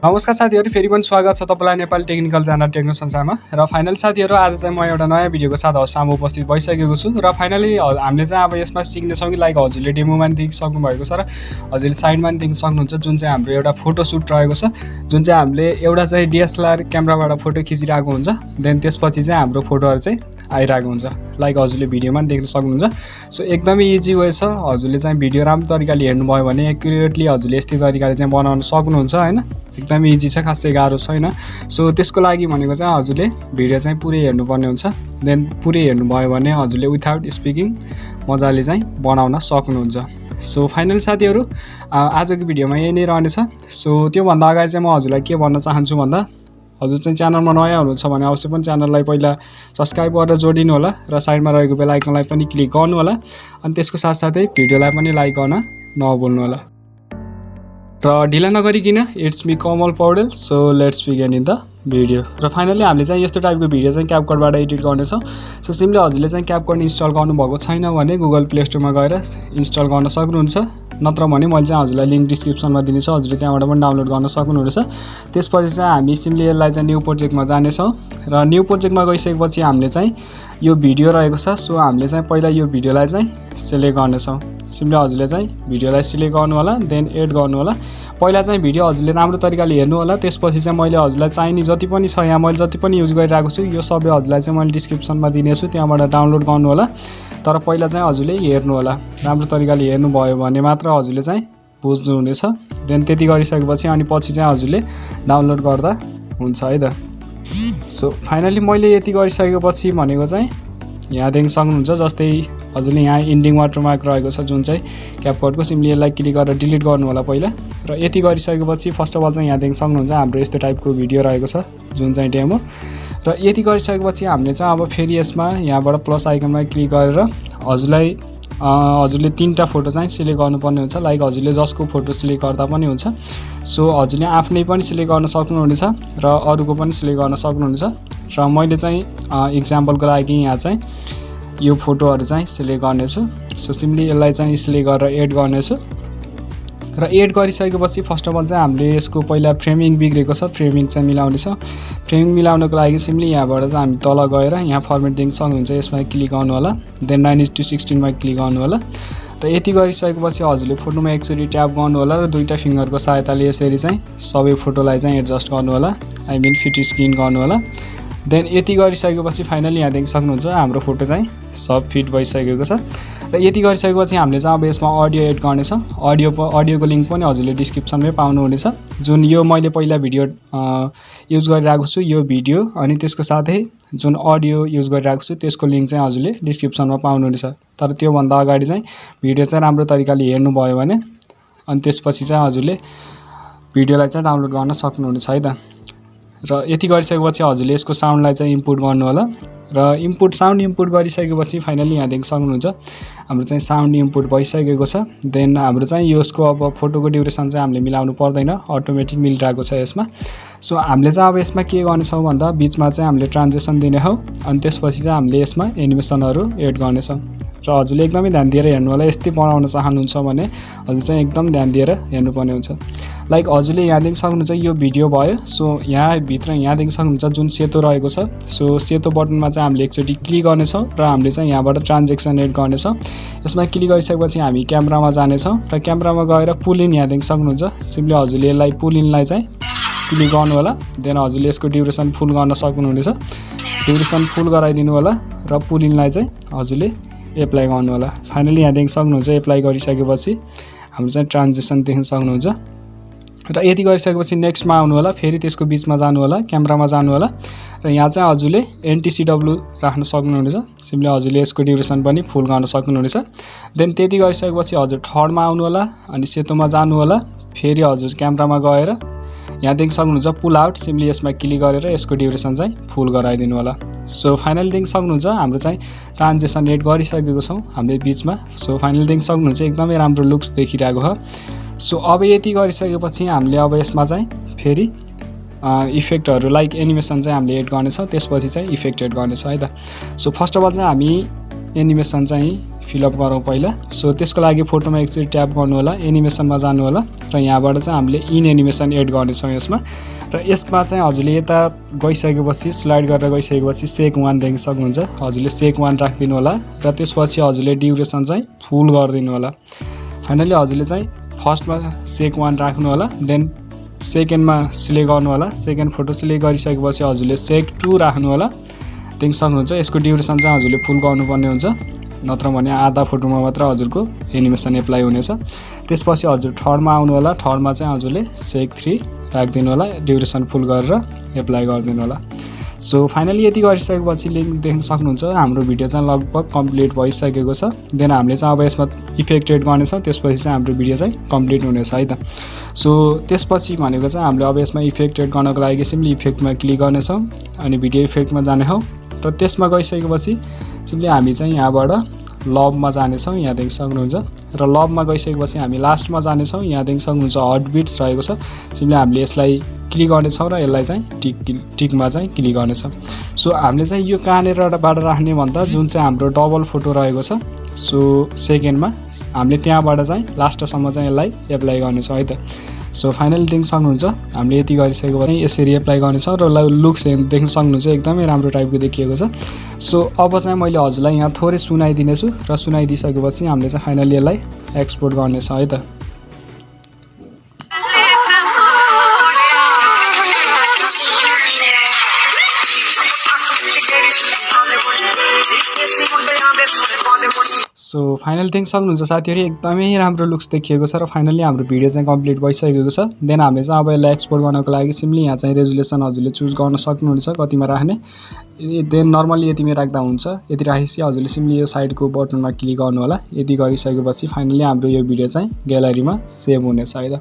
नमस्कार साथीहरु, फेरि पनि स्वागत छ तपाईलाई नेपाली टेक्निकल च्यानल टेक्नो संसारमा। र फाइनली साथीहरु, आज चाहिँ म एउटा नयाँ भिडियोको साथ हजुरसामु उपस्थित भइसकेको छु। र फाइनली हामीले चाहिँ अब यसमा सिक्ने छौं कि लाइक हजुरले डेमोमा पनि देख्न सक्नु भएको छ र हजुरले साइडमा पनि देख्न सक्नुहुन्छ, जुन चाहिँ हाम्रो एउटा फोटो सुट रहेको छ, जुन चाहिँ हामीले एउटा चाहिँ DSLR क्यामेराबाट फोटो खिचिरहेको हुन्छ, देन त्यसपछि चाहिँ हाम्रो फोटोहरु चाहिँ आइरहेको हुन्छ, लाइक हजुरले भिडियोमा पनि देख्न सक्नुहुन्छ। सो एकदमै इजी वे छ, हजुरले चाहिँ भिडियो राम्रो तरिकाले हेर्नु भयो भने एक्युरेटली हजुरले यस्तै तरिकाले चाहिँ बनाउन सक्नुहुन्छ हैन। एकदमै इजी छ, खासै गाह्रो छैन। सो त्यसको लागि भनेको चाहिँ हजुरले भिडियो चाहिँ पुरै हेर्नुपर्ने हुन्छ, देन पुरै हेर्नु भयो भने हजुरले विदाउट स्पिकिङ मजाले चाहिँ बनाउन सक्नुहुन्छ। सो फाइनली साथीहरु, आजको भिडियोमा यही नै रहनेछ। सो त्यो भन्दा अगाडि चाहिँ म हजुरलाई के भन्न चाहन्छु भन्दा, हजुर चाहिँ च्यानलमा नयाँ हुनुहुन्छ भने अवश्य पनि च्यानललाई पहिला सब्स्क्राइब गरेर जोडिनु होला र साइडमा रहेको बेल आइकनलाई पनि क्लिक गर्नु होला, अनि त्यसको साथसाथै भिडियोलाई पनि लाइक गर्न नभुल्नु होला। र ढिला नगरिकिन, it's me Kamal Paudel. So let's begin in the video. र फाइनली हामीले चाहिँ यस्तो टाइपको भिडियो चाहिँ क्यापकटबाट एडिट गर्नेछौँ। सो सिम्पली हजुरले चाहिँ क्यापकट इन्स्टल गर्नुभएको छैन भने गुगल प्ले स्टोरमा गएर इन्स्टल गर्न सक्नुहुन्छ, नत्र भने मैले चाहिँ हजुरलाई लिङ्क डिस्क्रिप्सनमा दिनेछु, हजुरले त्यहाँबाट पनि डाउनलोड गर्न सक्नुहुनेछ। त्यसपछि चाहिँ हामी सिम्पली यसलाई चाहिँ न्यू प्रोजेक्टमा जानेछौँ र न्यू प्रोजेक्टमा गइसकेपछि हामीले चाहिँ यो भिडियो रहेको छ। सो हामीले चाहिँ पहिला यो भिडियोलाई चाहिँ सिलेक्ट गर्नेछौँ। सिम्पली हजुरले चाहिँ भिडियोलाई सिलेक्ट गर्नु होला, देन एड गर्नु होला। पहिला चाहिँ भिडियो हजुरले राम्रो तरिकाले हेर्नु होला, त्यसपछि चाहिँ मैले हजुरलाई चाहिने जति पनि छ, यहाँ मैले जति पनि युज गरिरहेको छु यो सबै हजुरलाई चाहिँ मैले डिस्क्रिप्सनमा दिनेछु, त्यहाँबाट डाउनलोड गर्नु होला। तर पहिला चाहिँ हजुरले हेर्नु होला, राम्रो तरिकाले हेर्नुभयो भने मात्र हजुरले चाहिँ बुझ्नुहुनेछ। देन त्यति गरिसकेपछि अनि पछि चाहिँ हजुरले डाउनलोड गर्दा हुन्छ है त। सो फाइनली मैले यति गरिसकेपछि भनेको चाहिँ यहाँ देख्न सक्नुहुन्छ, जस्तै हजुरले यहाँ इन्डिङ वाटरमार्क रहेको छ जुन चाहिँ क्यापकटको, सिम्पली यसलाई क्लिक गरेर डिलिट गर्नु होला पहिला। र यति गरिसकेपछि फर्स्ट अफ अल चाहिँ यहाँ देख्न सक्नुहुन्छ हाम्रो यस्तो टाइपको भिडियो रहेको छ जुन चाहिँ डेमो। र यति गरिसकेपछि हामीले चाहिँ अब फेरि यसमा यहाँबाट प्लस आइकनमा क्लिक गरेर हजुरले 3टा फोटो चाहिँ सिलेक्ट गर्नुपर्ने हुन्छ, लाइक हजुरले जसको फोटो सिलेक्ट गर्दा पनि हुन्छ। सो हजुरले आफ्नै पनि सिलेक्ट गर्न सक्नुहुनेछ र अरूको पनि सिलेक्ट गर्न सक्नुहुनेछ। र मैले चाहिँ इक्जाम्पलको लागि यहाँ चाहिँ यो फोटोहरू चाहिँ सिलेक्ट गर्नेछु। सो सिम्पली यसलाई चाहिँ सिलेक्ट गरेर एड गर्नेछु। र एड गरिसकेपछि फर्स्ट अफ अल चाहिँ हामीले यसको पहिला फ्रेमिङ बिग्रेको छ, फ्रेमिङ चाहिँ मिलाउनेछ। फ्रेमिङ मिलाउनको लागि सिम्पली यहाँबाट चाहिँ हामी तल गएर यहाँ फर्मेट देख्न सक्नुहुन्छ, यसमा क्लिक गर्नु होला, देन 9:16 मा क्लिक गर्नु होला। र यति गरिसकेपछि हजुरले फोटोमा एकचोटि ट्याप गर्नु होला र दुईटा फिङ्गरको सहायताले यसरी चाहिँ सबै फोटोलाई चाहिँ एडजस्ट गर्नु होला, आई मिन फिट स्क्रिन गर्नु होला। देन यति गरिसकेपछि फाइनली यहाँ देख्न सक्नुहुन्छ हाम्रो फोटो चाहिँ सब फिट भइसकेको छ। र यति गरिसकेपछि हामीले चाहिँ अब यसमा अडियो एड गर्नेछ। अडियोको लिङ्क पनि हजुरले डिस्क्रिप्सनमै पाउनुहुनेछ, जुन यो मैले पहिला भिडियो युज गरिरहेको छु यो भिडियो, अनि त्यसको साथै जुन अडियो युज गरिरहेको छु त्यसको लिङ्क चाहिँ हजुरले डिस्क्रिप्सनमा पाउनुहुनेछ। तर त्योभन्दा अगाडि चाहिँ भिडियो चाहिँ राम्रो तरिकाले हेर्नुभयो भने अनि त्यसपछि चाहिँ हजुरले भिडियोलाई चाहिँ डाउनलोड गर्न सक्नुहुनेछ है त। र यति गरिसकेपछि हजुरले यसको साउन्डलाई चाहिँ इम्पोर्ट गर्नु होला। र साउन्ड इम्पोर्ट गरिसकेपछि फाइनली यहाँ देख्न सक्नुहुन्छ हाम्रो चाहिँ साउन्ड इम्पोर्ट भइसकेको छ। देन हाम्रो चाहिँ यसको अब फोटोको ड्युरेसन चाहिँ हामीले मिलाउनु पर्दैन, अटोमेटिक मिलिरहेको छ यसमा। सो हामीले चाहिँ अब यसमा के गर्नेछौँ भन्दा बिचमा चाहिँ हामीले ट्रान्जेक्सन दिने हौ, अनि त्यसपछि चाहिँ हामीले यसमा एनिमेसनहरू एड गर्नेछौँ। र हजुरले एकदमै ध्यान दिएर हेर्नु होला, यस्तै बनाउन चाहनुहुन्छ भने हजुर चाहिँ एकदम ध्यान दिएर हेर्नुपर्ने हुन्छ। लाइक हजुरले यहाँ देख्न सक्नुहुन्छ यो भिडियो भयो। सो यहाँ देख्न सक्नुहुन्छ जुन सेतो रहेको छ, सो सेतो बटनमा चाहिँ हामीले एकचोटि क्लिक गर्नेछौँ र हामीले चाहिँ यहाँबाट ट्रान्जेक्सन एड गर्नेछौँ। यसमा क्लिक गरिसकेपछि हामी क्यामेरामा जानेछौँ र क्यामेरामा गएर पुल इन यहाँ देख्न सक्नुहुन्छ, सिम्पली हजुरले यसलाई पुल इनलाई चाहिँ क्लिक गर्नु होला। देन हजुरले यसको ड्युरेसन फुल गर्न सक्नुहुनेछ, ड्युरेसन फुल गराइदिनु होला र पुल इनलाई चाहिँ हजुरले एप्लाई गर्नु होला। फाइनली यहाँ देख्न सक्नुहुन्छ एप्लाई गरिसकेपछि हाम्रो चाहिँ ट्रान्जेक्सन देख्न सक्नुहुन्छ। र यति गरिसकेपछि नेक्स्टमा आउनु होला, फेरि त्यसको बिचमा जानु होला, क्यामेरामा जानु होला र यहाँ चाहिँ हजुरले NTCW राख्न सक्नुहुनेछ। सिम्पली हजुरले यसको ड्युरेसन पनि फुल गर्न सक्नुहुनेछ। देन त्यति गरिसकेपछि हजुर थर्डमा आउनु होला, अनि सेतोमा जानु होला, फेरि हजुर क्यामेरामा गएर यहाँ देख्न सक्नुहुन्छ पुल आउट, सिम्पली यसमा क्लिक गरेर यसको ड्युरेसन चाहिँ फुल गराइदिनु होला। सो फाइनली देख्न सक्नुहुन्छ हाम्रो चाहिँ ट्रान्जेक्सन एड गरिसकेको छौँ हामीले बिचमा। सो फाइनली देख्न सक्नुहुन्छ एकदमै राम्रो लुक्स देखिरहेको छ। सो अब यति गरिसकेपछि हामीले अब यसमा चाहिँ फेरि इफेक्टहरू लाइक एनिमेसन चाहिँ हामीले एड गर्नेछौँ, त्यसपछि चाहिँ इफेक्ट एड गर्नेछौँ है त। सो फर्स्ट अफ अल चाहिँ हामी एनिमेसन चाहिँ फिलअप गरौँ पहिला। सो त्यसको लागि फोटोमा एकचोटि ट्याप गर्नु होला, एनिमेसनमा जानु होला र यहाँबाट चाहिँ हामीले इन एनिमेसन एड गर्नेछौँ यसमा। र यसमा चाहिँ हजुरले यता गइसकेपछि स्लाइड गरेर गइसकेपछि सेक 1 देख्न सक्नुहुन्छ। हजुरले सेक 1 राखिदिनु होला र त्यसपछि हजुरले ड्युरेसन चाहिँ फुल गरिदिनु होला। फाइनली हजुरले चाहिँ फर्स्टमा सेक 1 राख्नु होला, देन सेकेन्डमा सिलेक्ट गर्नु होला। सेकेन्ड फोटो सिलेक्ट गरिसकेपछि हजुरले सेक 2 राख्नु होला, देख्न सक्नुहुन्छ। यसको ड्युरेसन चाहिँ हजुरले फुल गर्नुपर्ने हुन्छ, नत्र भने आधा फोटोमा मात्र हजुरको एनिमेसन एप्लाई हुनेछ। त्यसपछि हजुर थर्डमा आउनु होला, थर्डमा चाहिँ हजुरले सेक 3 राखिदिनु होला, ड्युरेसन फुल गरेर एप्लाई गरिदिनु होला। सो फाइनली यति गरिसकेपछि लिङ्क देख्न सक्नुहुन्छ हाम्रो भिडियो चाहिँ लगभग कम्प्लिट भइसकेको छ। देन हामीले चाहिँ अब यसमा इफेक्ट एड गर्नेछौँ, त्यसपछि चाहिँ हाम्रो भिडियो चाहिँ कम्प्लिट हुनेछ है त। सो त्यसपछि भनेको चाहिँ हामीले अब यसमा इफेक्ट एड गर्नको लागि सिम्पली इफेक्टमा क्लिक गर्नेछौँ अनि भिडियो इफेक्टमा जाने हौ र त्यसमा गइसकेपछि सिम्पली हामी चाहिँ यहाँबाट लभमा जानेछौँ, यहाँ देख्न सक्नुहुन्छ। र लभमा गइसकेपछि हामी लास्टमा जानेछौँ, यहाँ देख्न सक्नुहुन्छ हट बिट्स रहेको छ। सिम्पली हामीले यसलाई क्लिक गर्नेछौँ र यसलाई चाहिँ टिकमा चाहिँ क्लिक गर्नेछौँ। सो हामीले चाहिँ यो कहाँनिरबाट राख्ने भन्दा जुन चाहिँ हाम्रो डबल फोटो रहेको छ, सो सेकेन्डमा हामीले त्यहाँबाट चाहिँ लास्टसम्म चाहिँ यसलाई एप्लाई गर्नेछौँ है त। सो फाइनली देख्न सक्नुहुन्छ हामीले यति गरिसकेपछि यसरी एप्लाई गर्नेछौँ र लुक्स देख्न सक्नुहुन्छ एकदमै राम्रो टाइपको देखिएको छ। सो अब चाहिँ मैले हजुरलाई यहाँ थोरै सुनाइदिनेछु र सुनाइदिइसकेपछि हामीले चाहिँ फाइनली यसलाई एक्सपोर्ट गर्नेछौँ है त। सो फाइनल देख्न सक्नुहुन्छ साथीहरू एकदमै राम्रो लुक्स देखिएको छ र फाइनली हाम्रो भिडियो चाहिँ कम्प्लिट भइसकेको छ। देन हामीले चाहिँ अब यसलाई एक्सपोर्ट गर्नको लागि सिम्पली यहाँ चाहिँ रेजुलेसन हजुरले चुज गर्न सक्नुहुनेछ कतिमा राख्ने। देन नर्मली यतिमै राख्दा हुन्छ। यति राखेपछि हजुरले सिम्पली यो साइडको बटनमा क्लिक गर्नु होला। यति गरिसकेपछि फाइनली हाम्रो यो भिडियो चाहिँ ग्यालरीमा सेभ हुनेछ है त।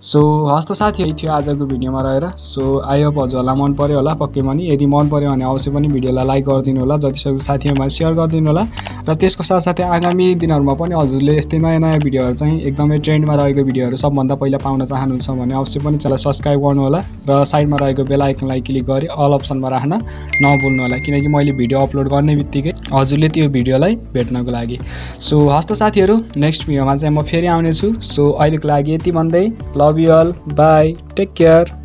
सो हस्त साथीहरू थियो आजको भिडियोमा रहेर। सो आई होप हजुरहरूलाई मन पर्यो होला पक्कै पनि। यदि मन पर्यो भने अवश्य पनि भिडियोलाई लाइक गरिदिनु होला, जतिसक्दो साथीहरूमा सेयर गरिदिनु होला र त्यसको साथसाथै आगामी दिनहरूमा पनि हजुरले यस्तै नयाँ नयाँ भिडियोहरू चाहिँ एकदमै ट्रेन्डमा रहेको भिडियोहरू सबभन्दा पहिला पाउन चाहनुहुन्छ भने अवश्य पनि च्यानललाई सब्स्क्राइब गर्नु होला र साइडमा रहेको बेल आइकनलाई क्लिक गरी अल अप्सनमा राख्न नभुल्नु होला, किनकि मैले भिडियो अपलोड गर्ने बित्तिकै हजुरले त्यो भिडियोलाई भेट्नको लागि। सो हस्त साथीहरू नेक्स्ट भिडियोमा चाहिँ म फेरि आउनेछु। सो अहिलेको लागि यति भन्दै love you all, bye, take care.